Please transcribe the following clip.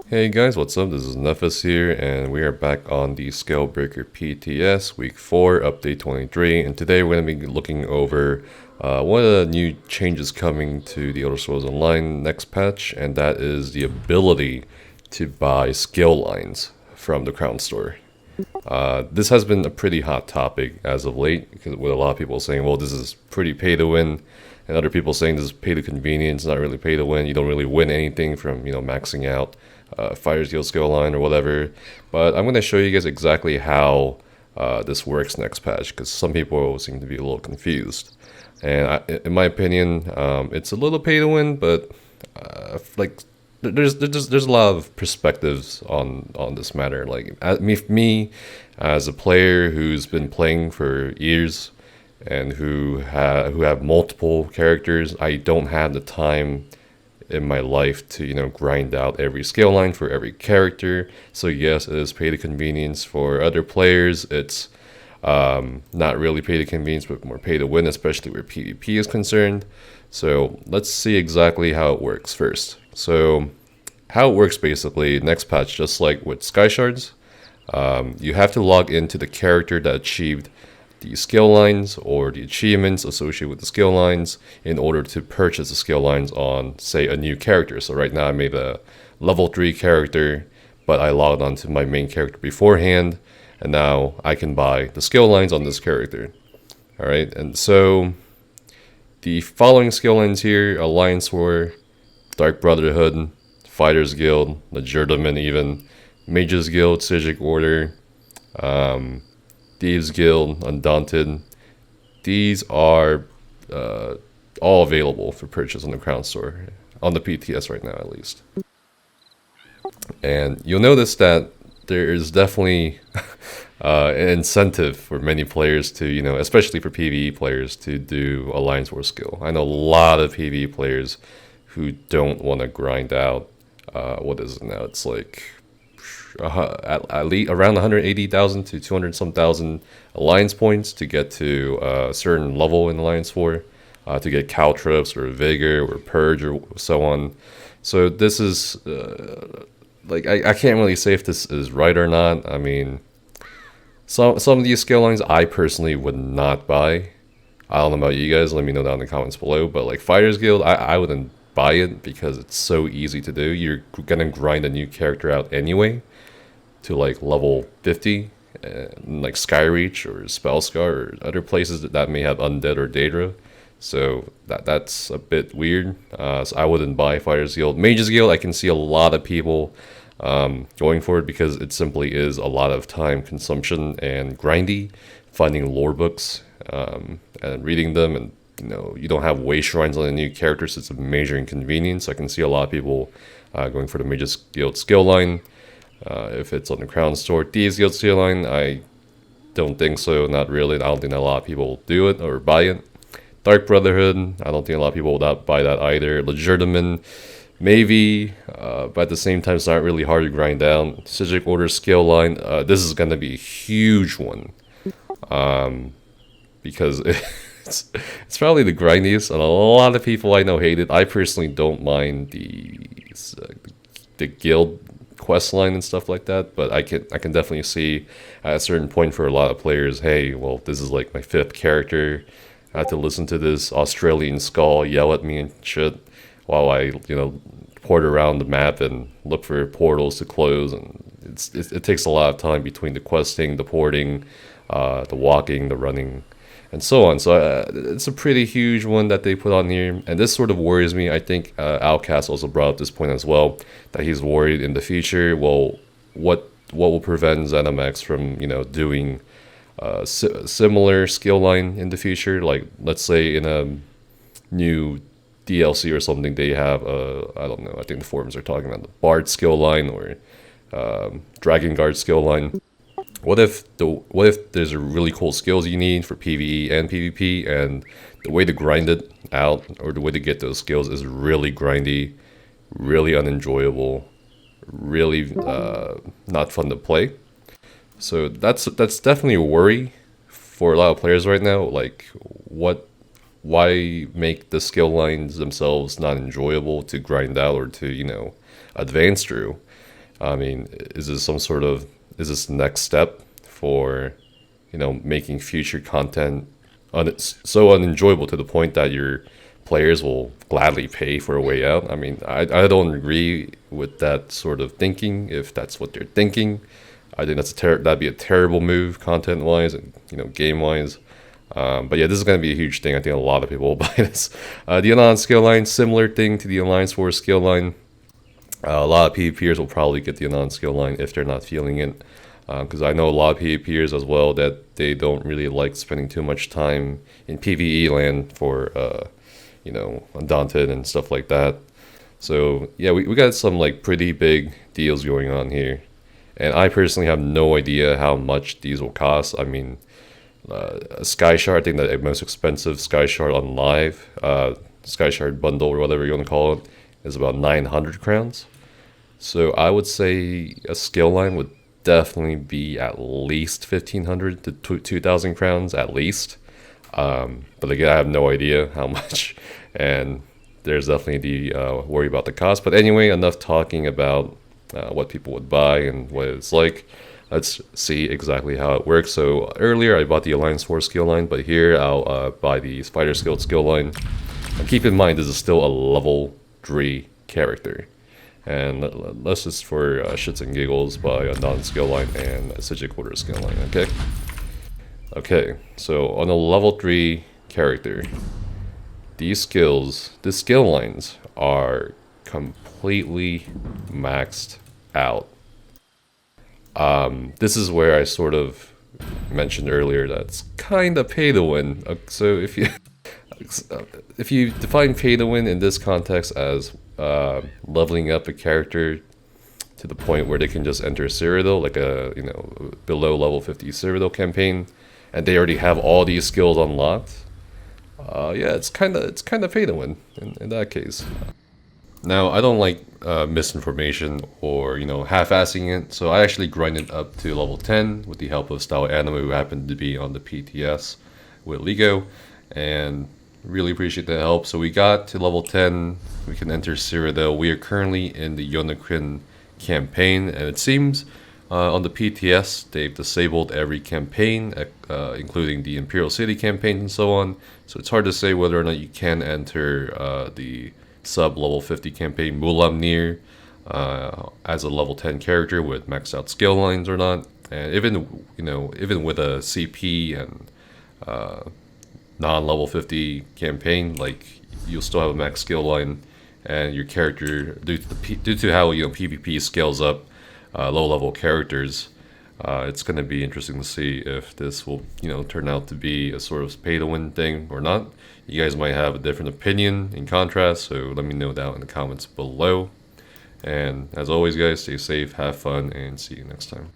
Hey guys, what's up? This is Nephis here, and we are back on the Scalebreaker PTS Week 4, Update 23. And today we're going to be looking over one of the new changes coming to the Elder Scrolls Online next patch, and that is the ability to buy skill lines from the Crown Store. This has been a pretty hot topic as of late, because with a lot of people saying, well, this is pretty pay to win, and other people saying this is pay to convenience, not really pay to win. You don't really win anything from, maxing out Fire's Guild skill line or whatever. But I'm going to show you guys exactly how this works next patch, because some people seem to be a little confused. And in my opinion, it's a little pay to win, but like there's a lot of perspectives on this matter. Like me as a player who's been playing for years and who have multiple characters, I don't have the time in my life to grind out every skill line for every character. So yes, it is pay to convenience. For other players, it's not really pay to convenience, but more pay to win, especially where PvP is concerned. So let's see exactly how it works first. So how it works basically, next patch, just like with Sky Shards, you have to log into the character that achieved the skill lines or the achievements associated with the skill lines in order to purchase the skill lines on, say, a new character. So right now I made a level 3 character, but I logged onto my main character beforehand, and now I can buy the skill lines on this character. Alright, and so the following skill lines here: Alliance War, Dark Brotherhood, Fighters Guild, Legerdman even, Mages Guild, Sijic Order, Thieves Guild, Undaunted. These are all available for purchase on the Crown Store, on the PTS right now at least. And you'll notice that there is definitely an incentive for many players to, especially for PvE players, to do Alliance War skill. I know a lot of PvE players who don't want to grind out, what is it now? It's like at least around 180,000 to 200 some thousand alliance points to get to a certain level in Alliance War, to get caltrops or vigor or purge or so on. So this is like I can't really say if this is right or not. I mean, some of these skill lines I personally would not buy. I don't know about you guys, let me know down in the comments below, but like Fighters Guild, I wouldn't buy it because it's so easy to do. You're gonna grind a new character out anyway to like level 50, like Skyreach or Spellscar or other places that may have Undead or Daedra. So that's a bit weird. So I wouldn't buy Fighters Guild. Mages Guild, I can see a lot of people going for it because it simply is a lot of time consumption and grindy, finding lore books and reading them, and you don't have way shrines on the new characters. So it's a major inconvenience. I can see a lot of people going for the Mages Guild skill line. If it's on the Crown Store. Thieves Guild skill line, I don't think so, not really. I don't think that a lot of people do it or buy it. Dark Brotherhood, I don't think a lot of people will not buy that either. Legerdman, maybe, but at the same time, it's not really hard to grind down. Sijic Order skill line, this is going to be a huge one, because it's probably the grindiest, and a lot of people I know hate it. I personally don't mind the guild quest line and stuff like that, but I can definitely see at a certain point for a lot of players, hey, well, this is like my 5th character. I have to listen to this Australian skull yell at me and shit while I port around the map and look for portals to close, and it takes a lot of time between the questing, the porting, the walking, the running, and so on. So it's a pretty huge one that they put on here, and this sort of worries me. I think Outcast also brought up this point as well, that he's worried in the future, well, what will prevent ZeniMax from doing similar skill line in the future? Like, let's say in a new DLC or something, they have I don't know, I think the forums are talking about the Bard skill line or Dragon Guard skill line. What if there's a really cool skills you need for PvE and PvP, and the way to grind it out or the way to get those skills is really grindy, really unenjoyable, really not fun to play? So that's definitely a worry for a lot of players right now. Like, why make the skill lines themselves not enjoyable to grind out or to advance through. I mean, is this is this the next step for, making future content so unenjoyable to the point that your players will gladly pay for a way out? I mean, I don't agree with that sort of thinking. If that's what they're thinking, I think that'd be a terrible move, content wise and game wise. But yeah, this is going to be a huge thing. I think a lot of people will buy this. The Anon skill line, similar thing to the Alliance Force skill line. A lot of PvP'ers will probably get the Anon skill line if they're not feeling it. Because I know a lot of PvP'ers as well that they don't really like spending too much time in PvE land for, Undaunted and stuff like that. So yeah, we got some like pretty big deals going on here. And I personally have no idea how much these will cost. I mean, a Sky Shard, I think the most expensive Sky Shard on live, Sky Shard bundle or whatever you want to call it, is about 900 crowns. So I would say a skill line would definitely be at least 1,500 to 2,000 crowns at least. But again, I have no idea how much, and there's definitely the worry about the cost. But anyway, enough talking about what people would buy and what it's like. Let's see exactly how it works. So earlier I bought the Alliance Force skill line, but here I'll buy the Spider Skilled skill line. And keep in mind, this is still a level 3 character. And let's just, for shits and giggles, buy a non-skill line and a Sigil Quarter skill line, okay? Okay, so on a level 3 character, the skill lines are completely maxed out. This is where I sort of mentioned earlier that's kind of pay to win. So if you define pay to win in this context as leveling up a character to the point where they can just enter Cyrodiil, like a below level 50 Cyrodiil campaign, and they already have all these skills unlocked, yeah, it's kind of pay to win in that case. Now, I don't like misinformation or, half-assing it, so I actually grinded up to level 10 with the help of Style Anime, who happened to be on the PTS with Ligo, and really appreciate the help. So we got to level 10, we can enter Cyrodiil. We are currently in the Yonakrin campaign, and it seems on the PTS they've disabled every campaign, including the Imperial City campaign and so on. So it's hard to say whether or not you can enter the sub-level 50 campaign Mulamnir as a level 10 character with maxed out skill lines or not. And even with a CP and non-level 50 campaign, like, you'll still have a max skill line, and your character, due to how PvP scales up low level characters, it's going to be interesting to see if this will turn out to be a sort of pay to win thing or not. You guys might have a different opinion in contrast, so let me know that in the comments below. And as always, guys, stay safe, have fun, and see you next time.